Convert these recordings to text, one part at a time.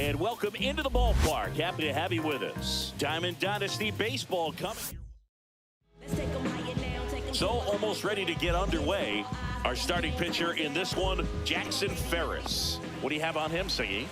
And welcome into the ballpark. Happy to have you with us. Diamond Dynasty Baseball coming. So almost ready to get underway. Our starting pitcher in this one, Jackson Ferris. What do you have on him, Siggy?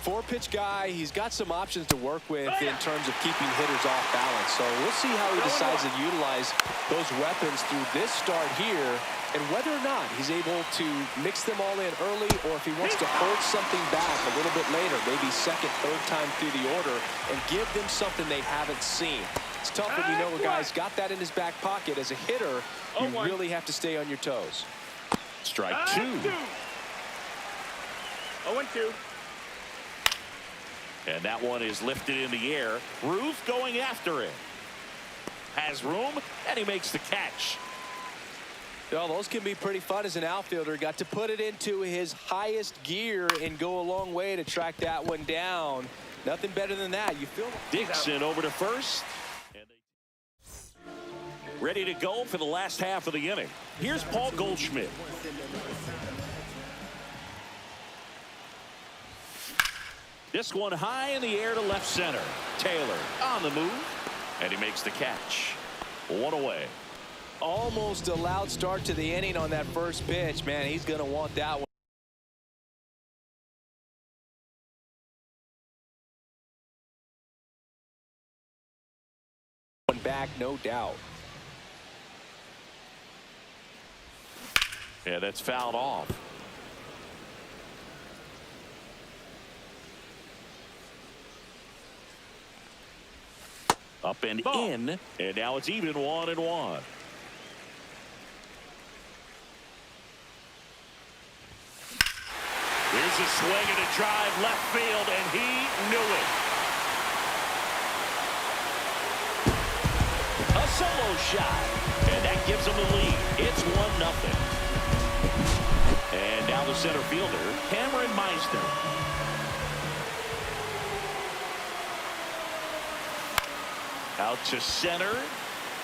Four-pitch guy. He's got some options to work with in terms of keeping hitters off balance. So we'll see how he decides to utilize those weapons through this start here, and whether or not he's able to mix them all in early, or if he wants to hold something back a little bit later, maybe second, third time through the order, and give them something they haven't seen. It's tough when you know a guy's got that in his back pocket. As a hitter, you really have to stay on your toes. Strike two. 0-2. And that one is lifted in the air. Ruth going after it. Has room, and he makes the catch. Well, those can be pretty fun as an outfielder. Got to put it into his highest gear and go a long way to track that one down. Nothing better than that. You feel Dixon over to first. Ready to go for the last half of the inning. Here's Paul Goldschmidt. This one high in the air to left center. Taylor on the move, and he makes the catch. One away. Almost a loud start to the inning on that first pitch. Man, he's going to want that one back, no doubt. Yeah, that's fouled off. Up and in, and now it's even 1-1. Here's a swing and a drive left field, and he knew it. A solo shot, and that gives him the lead. It's 1-0. And now the center fielder, Cameron Meisner. Out to center,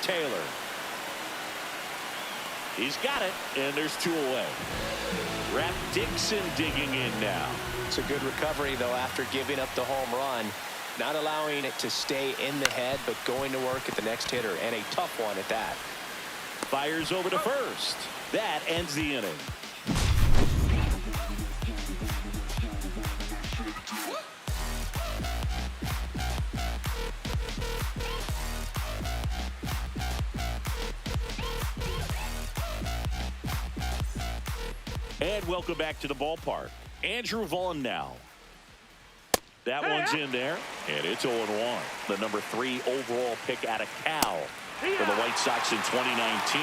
Taylor. He's got it, and there's two away. Rap Dixon digging in now. It's a good recovery, though, after giving up the home run. Not allowing it to stay in the head, but going to work at the next hitter, and a tough one at that. Fires over to first. That ends the inning. And welcome back to the ballpark. Andrew Vaughn now. That one's in there, and it's 0-1. The number 3 overall pick out of Cal for the White Sox in 2019.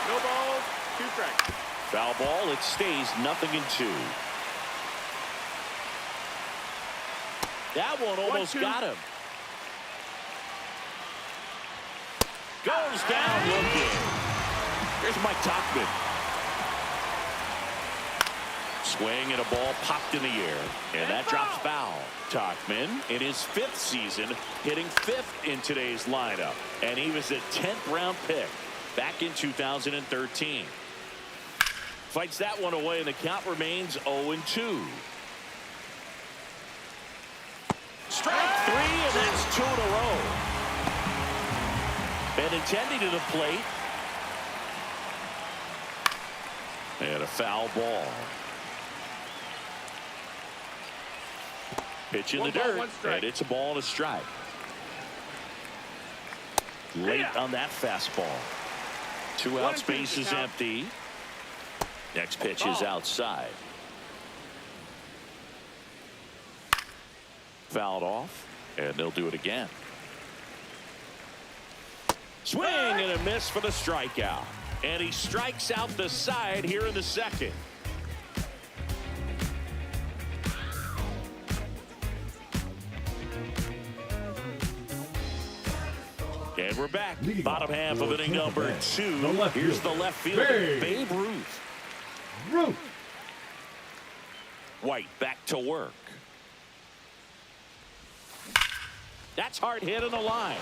No balls, 2 strikes. Foul ball, it stays 0-2. That one almost got him. Goes down looking. Here's Mike Tauchman. Swing and a ball popped in the air, and that drops foul. Tauchman in his 5th season, hitting 5th in today's lineup, and he was a 10th round pick back in 2013. Fights that one away, and the count remains 0-2. Strike 3, and that's 2 in a row. And intending to the plate, and a foul ball. Pitch in the dirt, and it's a ball and a strike. Late on that fastball. 2 out, space is empty. Next pitch is outside. Fouled off, and they'll do it again. Swing and a miss for the strikeout. And he strikes out the side here in the second. And we're back. Bottom half of inning number 2. Here's the left fielder, Babe Ruth. White back to work. That's hard hit on the line.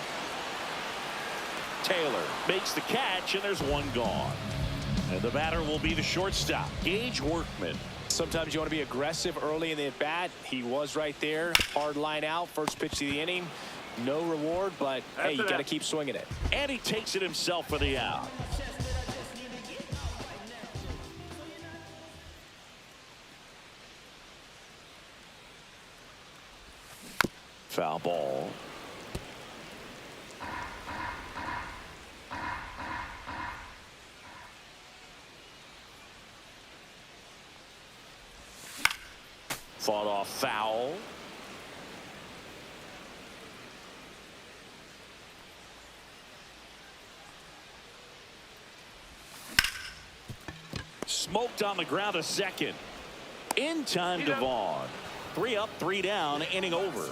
Taylor makes the catch, and there's one gone. And the batter will be the shortstop, Gage Workman. Sometimes you want to be aggressive early in the at-bat. He was right there. Hard line out. First pitch of the inning. No reward, but hey, you got to keep swinging it. And he takes it himself for the out. Foul ball. Fought off foul. Smoked on the ground a second. In time to Vaughn. 3 up, 3 down, inning over.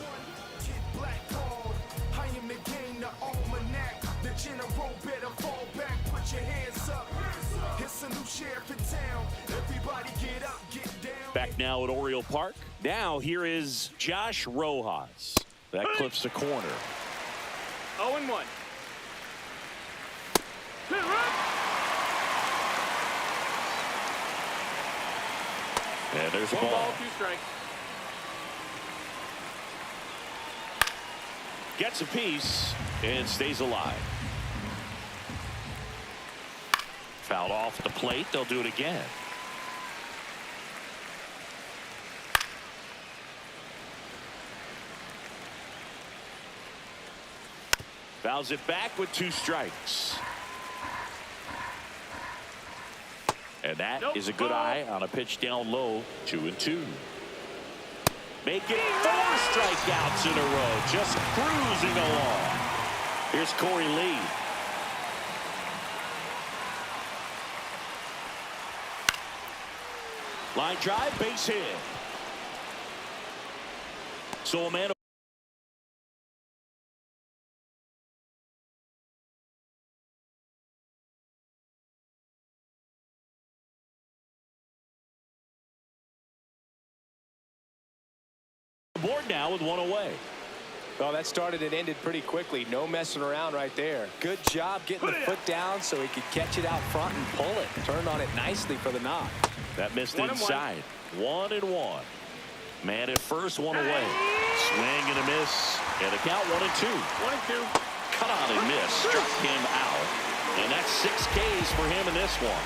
Back now at Oriole Park. Now here is Josh Rojas. That clips the corner. 0-1. And there's a One ball. ball, 2 strikes. Gets a piece and stays alive. Fouled off the plate. They'll do it again. Fouls it back with 2 strikes. And that is a good eye on a pitch down low. 2-2. Make it 4 strikeouts in a row. Just cruising along. Here's Corey Lee. Line drive, base hit. So a man board now with 1 away. Well, that started and ended pretty quickly. No messing around right there. Good job getting the foot down so he could catch it out front and pull it. Turned on it nicely for the knock. That missed inside. 1-1. Man at first, 1 away. Swing and a miss. And the count 1-2. 1-2. Cut on and miss. Struck him out. And that's 6 Ks for him in this one.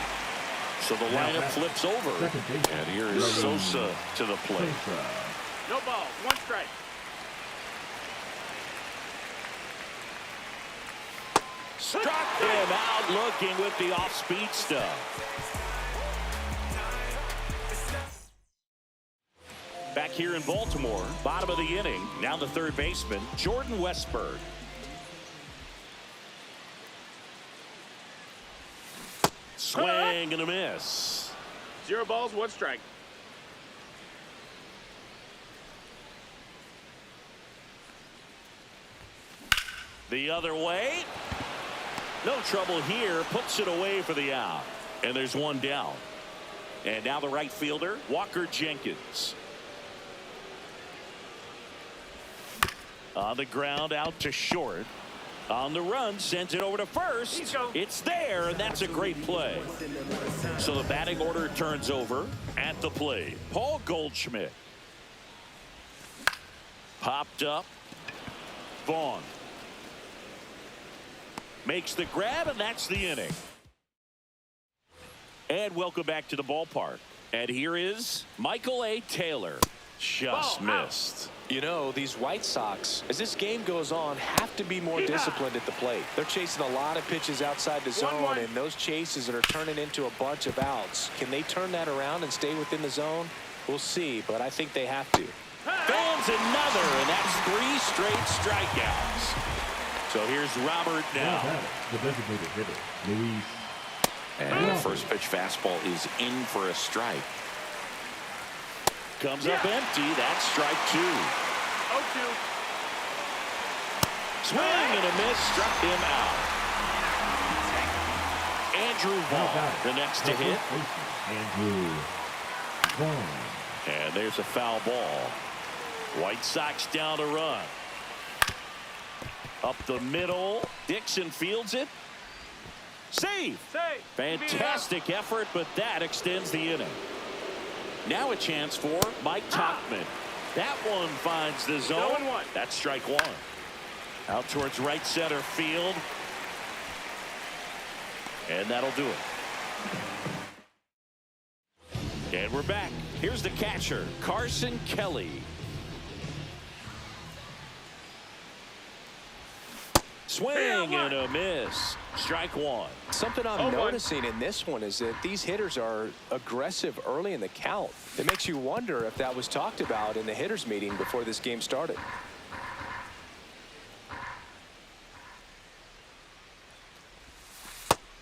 So the lineup flips over. And here is Sosa to the plate. No ball, 1 strike. Struck him out looking with the off-speed stuff. Back here in Baltimore, bottom of the inning. Now the third baseman, Jordan Westburg. Swing and a miss. 0 balls, 1 strike. The other way. No trouble here. Puts it away for the out. And there's 1 down. And now the right fielder, Walker Jenkins. On the ground out to short. On the run, sends it over to first. It's there, and that's a great play. So the batting order turns over at the plate. Paul Goldschmidt. Popped up. Vaughn. Makes the grab, and that's the inning. And welcome back to the ballpark. And here is Michael A. Taylor. Just missed. You know, these White Sox, as this game goes on, have to be more disciplined at the plate. They're chasing a lot of pitches outside the zone, and those chases are turning into a bunch of outs. Can they turn that around and stay within the zone? We'll see, but I think they have to. Fans another, and that's 3 straight strikeouts. So here's Robert now. The designated hitter, Luis. And the first pitch fastball is in for a strike. Comes up empty. That's strike 2. 0-2. Swing and a miss. Struck him out. Andrew Vaughn, the next to hit. Andrew Vaughn. And there's a foul ball. White Sox down a run. Up the middle. Dixon fields it. Save. Fantastic effort, but that extends the inning. Now a chance for Mike Tauchman. That one finds the zone. 0-1. That's strike one. Out towards right center field. And that'll do it. And we're back. Here's the catcher, Carson Kelly. Swing and a miss. Strike one. Something I'm 0-1. noticing in this one is that these hitters are aggressive early in the count. It makes you wonder if that was talked about in the hitters meeting before this game started.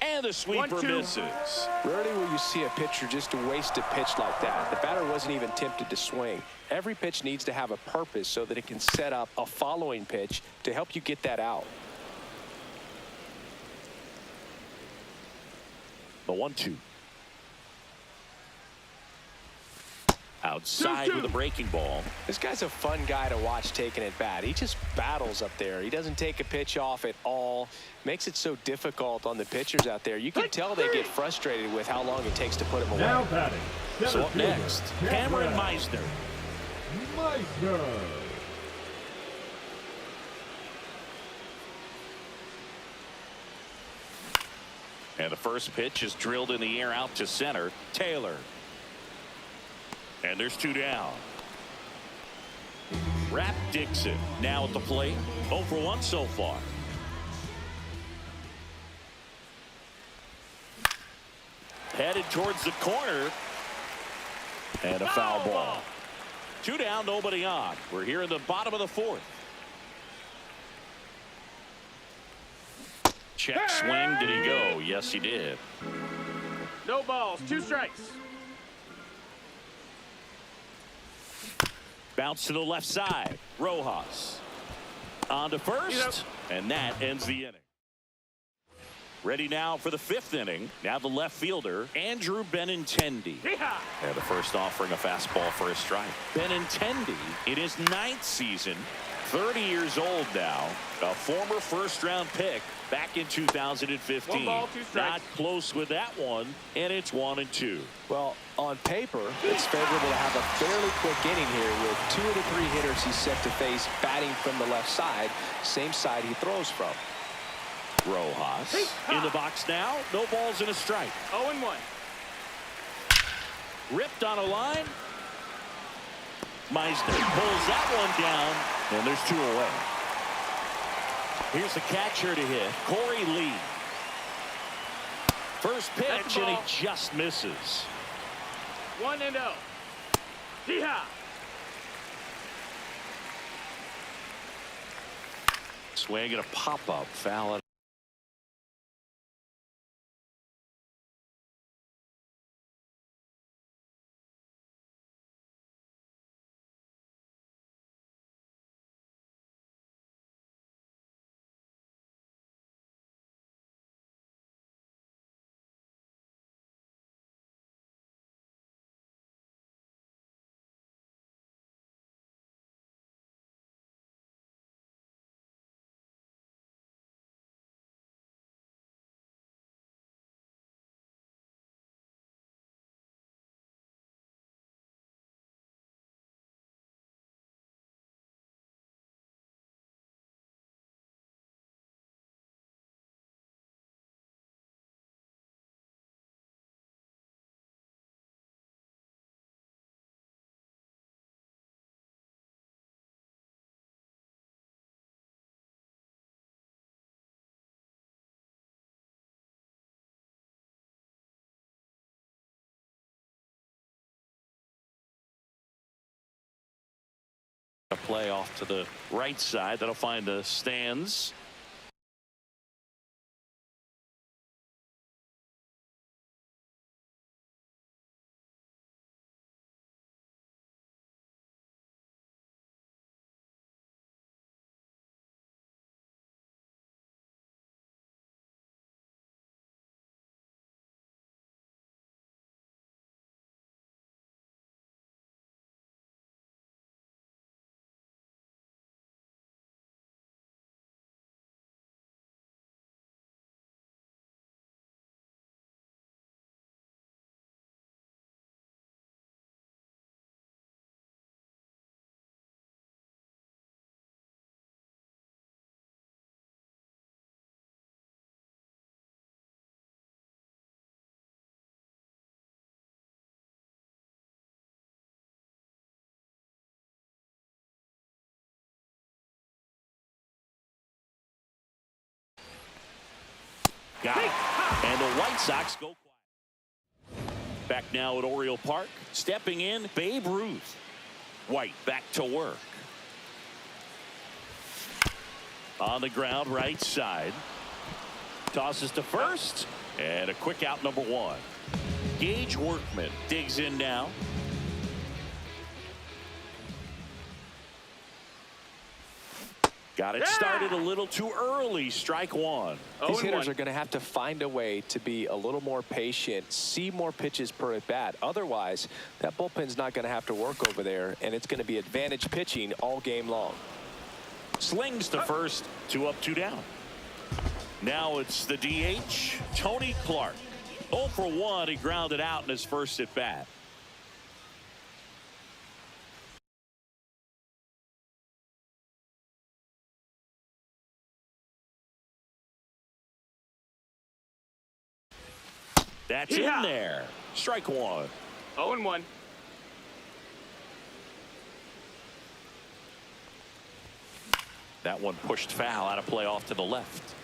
And the sweeper 1-2. misses. Rarely will you see a pitcher just waste a pitch like that. The batter wasn't even tempted to swing. Every pitch needs to have a purpose so that it can set up a following pitch to help you get that out. The 1-2. Outside 2-2. with a breaking ball. This guy's a fun guy to watch taking at bat. He just battles up there. He doesn't take a pitch off at all. Makes it so difficult on the pitchers out there. You can tell they get frustrated with how long it takes to put him away. Now batting. So up next, Cameron Meisner. Meisner. And the first pitch is drilled in the air out to center. Taylor. And there's two down. Rap Dixon now at the plate. 0 for 1 so far. Headed towards the corner. And a foul ball. 2 down, nobody on. We're here in the bottom of the 4th. Check swing. Did he go? Yes, he did. No balls. 2 strikes. Bounce to the left side. Rojas on to first. And that ends the inning. Ready now for the 5th inning. Now the left fielder, Andrew Benintendi. Yeehaw. And the first offering a fastball for a strike. Benintendi in his 9th season, 30 years old now, a former first-round pick back in 2015. 1 ball, 2 strikes. Not close with that one, and it's 1-2. Well, on paper, it's favorable to have a fairly quick inning here with 2 of the 3 hitters he's set to face batting from the left side, same side he throws from. Rojas in the box now. No balls and a strike. 0-1. Ripped on a line. Meisner pulls that one down, and there's 2 away. Here's the catcher to hit, Corey Lee. First pitch, and he just misses. 1-0. Yeehaw. Swing and a pop-up foul. A play off to the right side. That'll find the stands. Got it. And the White Sox go quiet. Back now at Oriole Park. Stepping in, Babe Ruth. White back to work. On the ground, right side. Tosses to first. And a quick out, number one. Gage Workman digs in now. Got it started a little too early. Strike one. These hitters are going to have to find a way to be a little more patient, see more pitches per at bat. Otherwise, that bullpen's not going to have to work over there, and it's going to be advantage pitching all game long. Slings to first, 2 up, 2 down. Now it's the DH, Tony Clark. 0 for 1. He grounded out in his first at bat. That's in there. Strike one. 0-1. That one pushed foul out of play off to the left.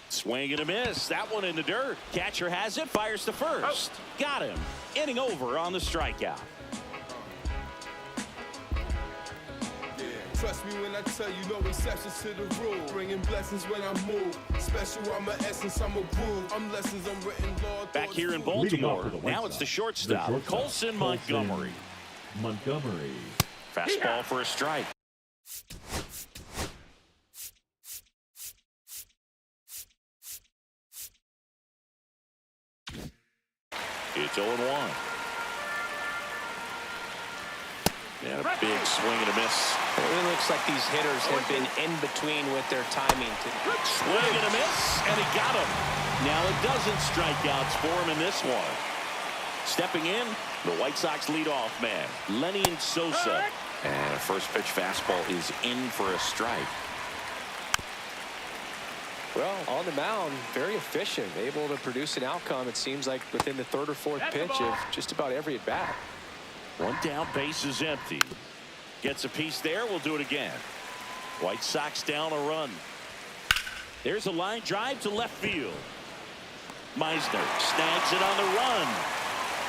Swing and a miss. That one in the dirt. Catcher has it. Fires to first. Got him. Inning over on the strikeout. Trust me when I tell you, no exceptions to the rule. Bringing blessings when I move. Special, I'm an essence, I'm a groove. I'm lessons, I'm written law. Back here in Baltimore. Now it's the shortstop, Colson Montgomery. Fastball for a strike. It's 0-1. And a big swing and a miss. It really looks like these hitters have been in between with their timing. Swing and a miss, and he got him. Now a dozen strikeouts for him in this one. Stepping in, the White Sox leadoff man, Lenny Sosa. And a first pitch fastball is in for a strike. Well, on the mound, very efficient, able to produce an outcome, it seems like, within the third or fourth pitch of just about every at bat. One down, base is empty. Gets a piece there. We'll do it again. White Sox down a run. There's a line drive to left field. Meisner snags it on the run.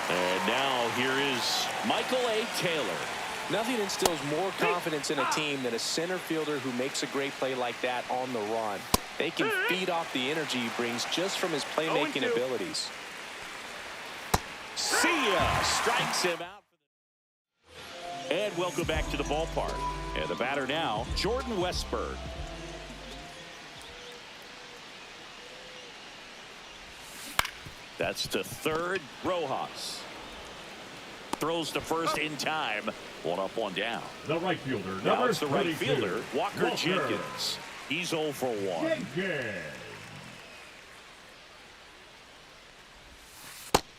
And now here is Michael A. Taylor. Nothing instills more confidence in a team than a center fielder who makes a great play like that on the run. They can feed off the energy he brings just from his playmaking abilities. See ya. Strikes him out. And welcome back to the ballpark. And the batter now, Jordan Westburg. That's to third, Rojas. Throws to first in time. 1 up, 1 down. The right fielder. Now it's the right fielder, Walker Jenkins. He's 0 for 1.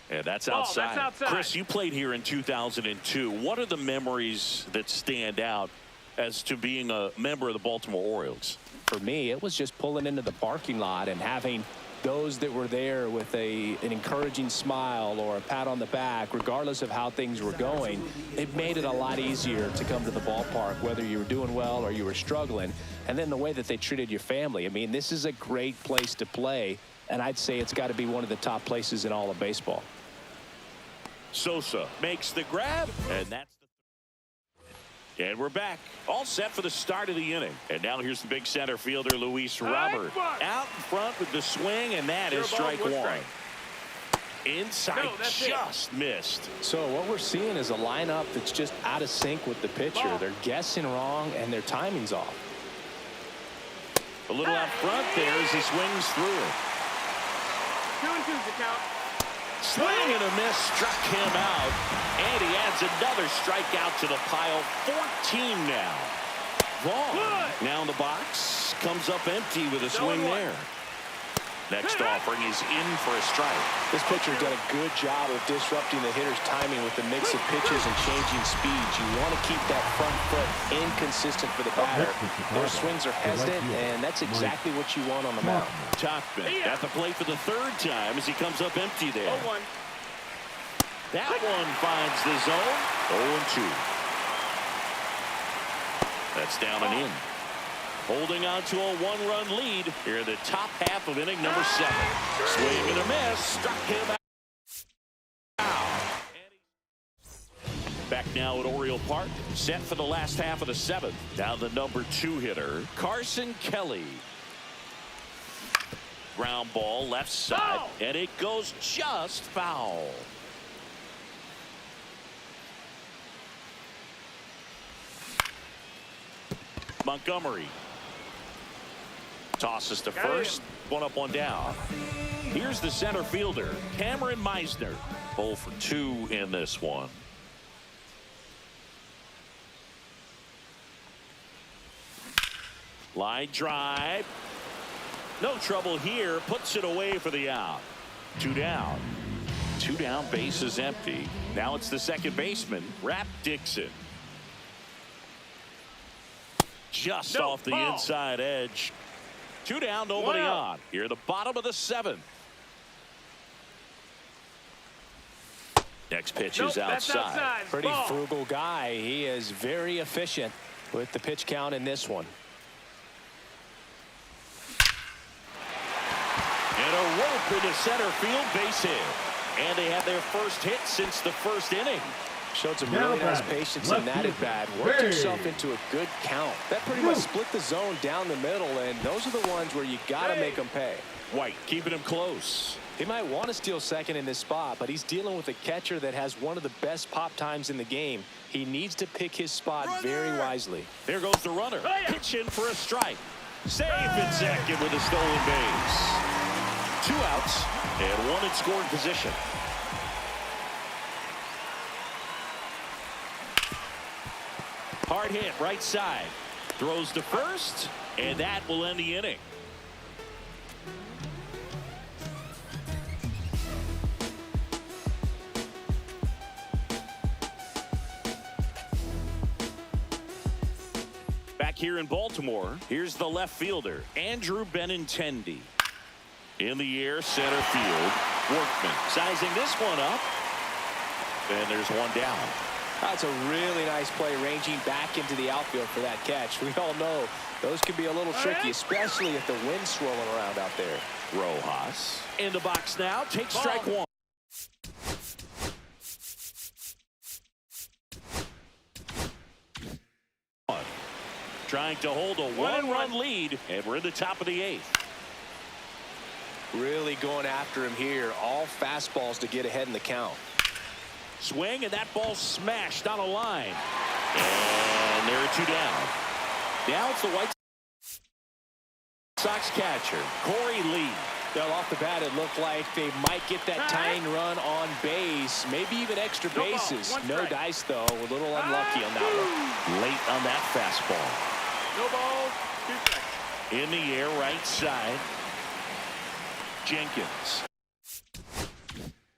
And that's outside. Chris, you played here in 2002. What are the memories that stand out as to being a member of the Baltimore Orioles? For me, it was just pulling into the parking lot and having those that were there with an encouraging smile or a pat on the back, regardless of how things were going. It made it a lot easier to come to the ballpark, whether you were doing well or you were struggling. And then the way that they treated your family. I mean, this is a great place to play, and I'd say it's got to be one of the top places in all of baseball. Sosa makes the grab, and that's the. And we're back, all set for the start of the inning. And now here's the big center fielder, Luis Robert, out in front with the swing, and that is strike one. Inside, just missed. So what we're seeing is a lineup that's just out of sync with the pitcher. They're guessing wrong, and their timing's off. A little out front there as he swings through it. 2-2's the count. Swing and a miss, struck him out, and he adds another strikeout to the pile. 14 now. Vaughn now in the box, comes up empty with a swing there. Next offering is in for a strike. This pitcher's done a good job of disrupting the hitter's timing with the mix of pitches and changing speeds. You want to keep that front foot inconsistent for the batter. Their swings are hesitant, and that's exactly what you want on the mound. Tauchman at the plate for the third time as he comes up empty there. 0-1. That one finds the zone. 0-2. That's down and in. Holding on to a one-run lead here in the top half of inning number 7. Swing and a miss. Struck him out. Back now at Oriole Park. Set for the last half of the 7th. Down the number 2 hitter, Carson Kelly. Ground ball left side. And it goes just foul. Montgomery. Tosses to first. One up, one down. Here's the center fielder, Cameron Meisner. 0 for 2 in this one. Line drive. No trouble here. Puts it away for the out. 2 down. 2 down, base is empty. Now it's the second baseman, Rap Dixon. Just off the inside edge. 2 down, nobody on. Here at the bottom of the 7th. Next pitch is outside. Pretty frugal guy. He is very efficient with the pitch count in this one. And a rope into center field, base hit. And they had their first hit since the first inning. Showed some really nice patience in that at bat. Worked himself into a good count. That pretty much split the zone down the middle, and those are the ones where you got to make them pay. White keeping him close. He might want to steal second in this spot, but he's dealing with a catcher that has one of the best pop times in the game. He needs to pick his spot very wisely. There goes the runner. Pitch in for a strike. Safe at second with a stolen base. 2 outs and 1 in scoring position. Hard hit right side. Throws to first, and that will end the inning. Back here in Baltimore, here's the left fielder, Andrew Benintendi. In the air, center field, Workman sizing this one up. And there's one down. That's a really nice play, ranging back into the outfield for that catch. We all know those can be a little tricky, especially if the wind's swirling around out there. Rojas in the box now, takes strike 1. Trying to hold a one-run lead, and we're in the top of the 8th. Really going after him here. All fastballs to get ahead in the count. Swing, and that ball smashed on a line. And there are 2 down. Now it's the White Sox catcher, Corey Lee. Well, off the bat, it looked like they might get that tying run on base, maybe even extra bases. No dice, though. A little unlucky on that one. Late on that fastball. No balls, 2 strikes. In the air, right side. Jenkins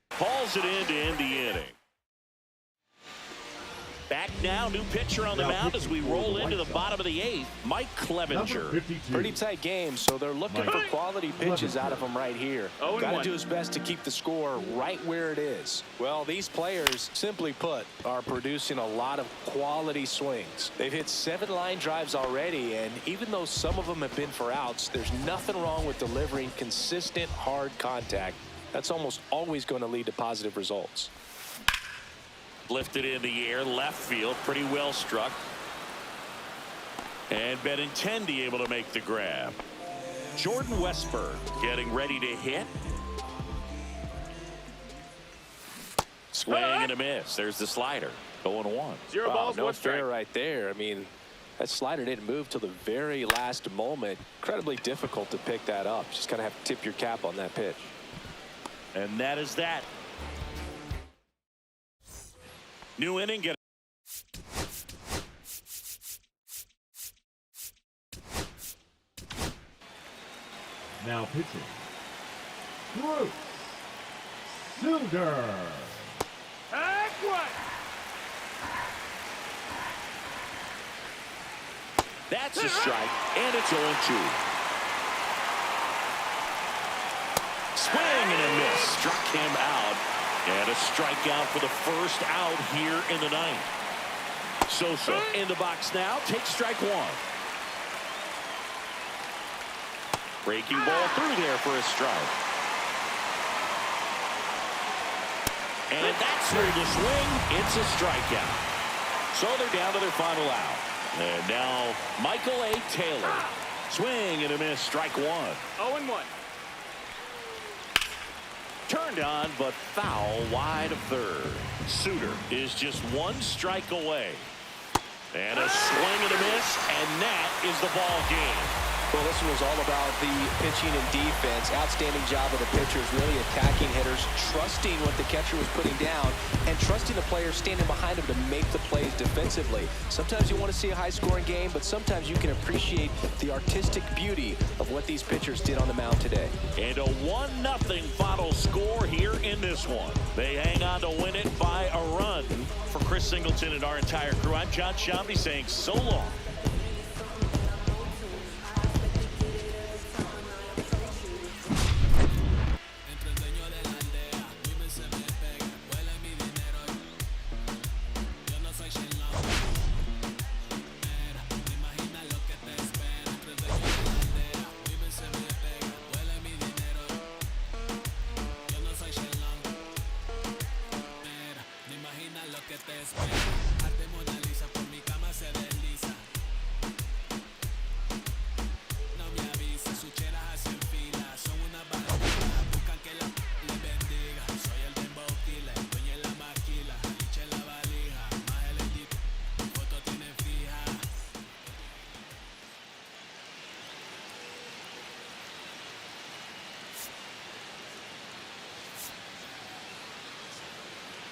calls it in to end the inning. Back now, new pitcher on the mound as we roll into the bottom of the 8th, Mike Clevenger. Pretty tight game, so they're looking for quality pitches out of him right here. Got to do his best to keep the score right where it is. Well, these players, simply put, are producing a lot of quality swings. They've hit 7 line drives already, and even though some of them have been for outs, there's nothing wrong with delivering consistent, hard contact. That's almost always going to lead to positive results. Lifted in the air, left field, pretty well struck. And Benintendi able to make the grab. Jordan Westburg getting ready to hit. Swing and a miss. There's the slider. 0-1. 0 balls, no 1 strike. fair right there. I mean, that slider didn't move till the very last moment. Incredibly difficult to pick that up. Just gotta have to tip your cap on that pitch. And that is that. New inning. Get Now pitching, Bruce Sutter. That's a strike, and it's 0-2. Swing and a miss. Struck him out. And a strikeout for the first out here in the ninth. Sosa in the box now. Takes strike one. Breaking ball through there for a strike. And that's through the swing. It's a strikeout. So they're down to their final out. And now Michael A. Taylor. Swing and a miss. Strike one. 0-1. Turned on, but foul wide of third. Suter is just one strike away. And a swing and a miss, and that is the ball game. Well, this one was all about the pitching and defense. Outstanding job of the pitchers, really attacking hitters, trusting what the catcher was putting down, and trusting the players standing behind him to make the plays defensively. Sometimes you want to see a high-scoring game, but sometimes you can appreciate the artistic beauty of what these pitchers did on the mound today. And a 1-0 final score here in this one. They hang on to win it by a run. For Chris Singleton and our entire crew, I'm John Shambi saying so long. Lo que te espera.